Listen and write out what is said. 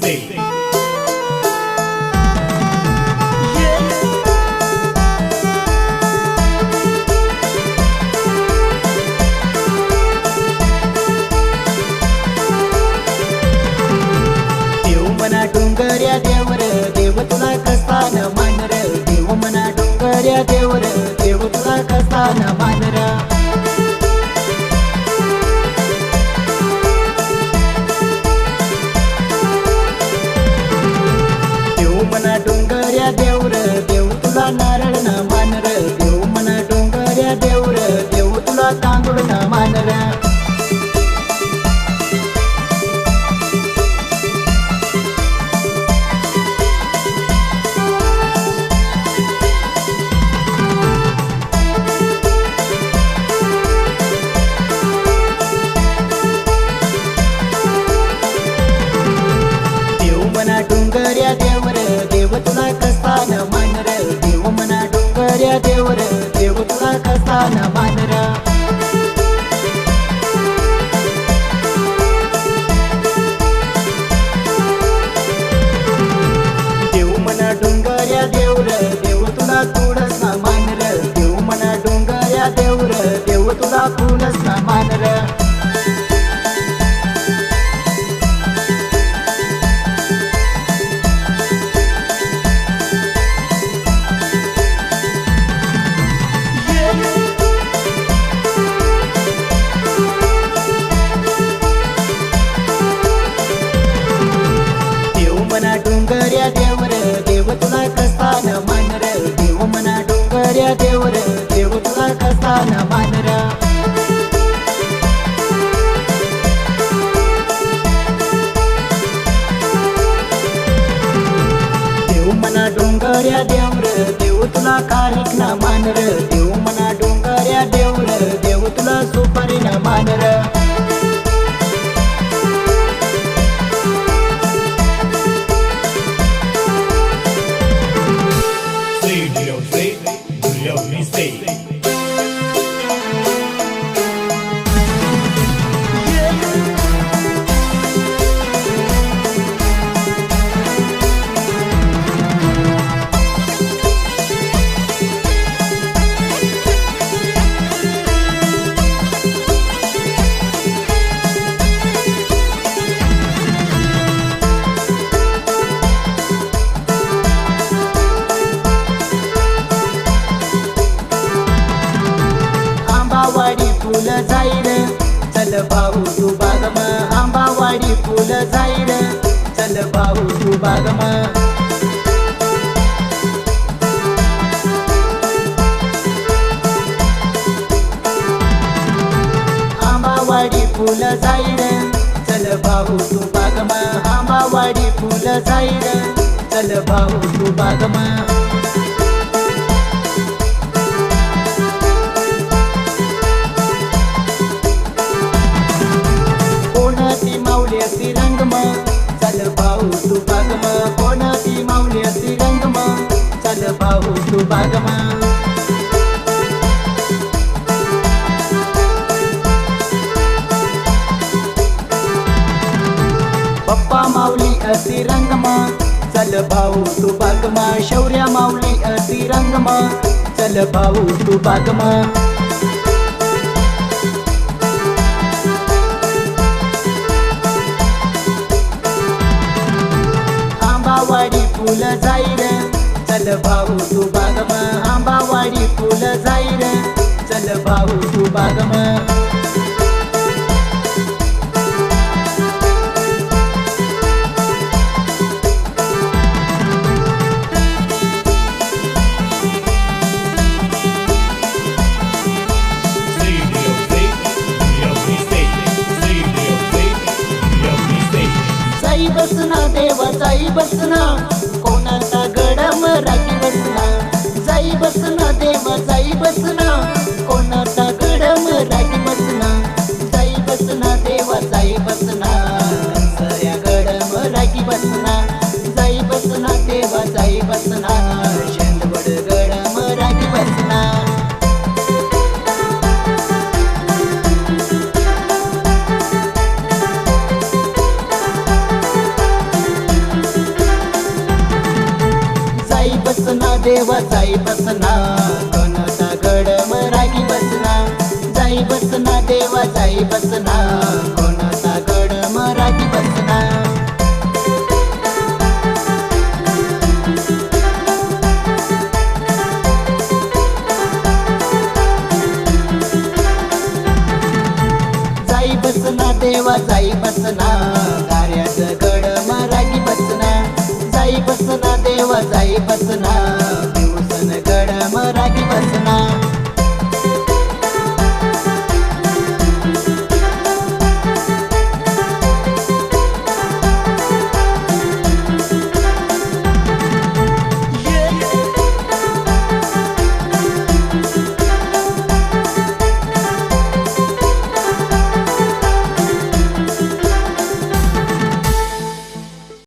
say. देव मना डोंगर्या देवर देव तुला कसा न मानर देव मना डोंगर्या देवर देव तुला कसा न मानर देव मना डोंगर्या देवर देव तुला नारळ न मानर देव मना डोंगर्या देवर देव तुला तांदूळ न मानर डोंगर्या देवर देव तुला कसा न मानर देव मना डोंगर्या देवर देव तुला कसा न मानर देव मना डोंगर्या देवर देव तुला थोडस न मानर देव मना डोंगर्या देवर देव तुला थोडस न मानर डोंगर्या देवर देव तुला कसा न मानर देव मना डोंगर्या देवर देव तुला कसा न मानर देव मना डोंगर्या देवर देव तुला कारिक न मानर देव मना डोंगर्या देवर देव तुला सुपारी न मानर आंबावाडी फुल जाईल चल भाऊ तू बागम आंबावाडी फुल जाईल चल भाऊ तू बागम आंबावाडी फुल जाईल चल भाऊ तू बागम आंबावाडी फुल जाईल चल भाऊ तू बागम माऊली रंगम चल भाऊ तू बागम कोणाची माऊली रंगम चल भाऊ तू बागम पप्पा माऊली असी रंगम चल भाऊ तू बागम शौर्या माऊली असी रंगम चल भाऊ तू बागम आंबावाडी फुल जाईल चल भाऊ तू बागम आंबावाडी फुल जाईल चल भाऊ तू बागम जाई बसना देव जाई बसना कोणाचा गडम राखी बसना जाई बसना देव जाई बसना कोणाचा गडम राखी बसना जाई बसना देव जाई बसना सऱ्या गडम राखी बसना जाई बसना देव जाई बसना शेंदवड गडम राखी बसना जाई बसना कोणाचा गड मराठी बसना जाई बसना देवा जाई बसना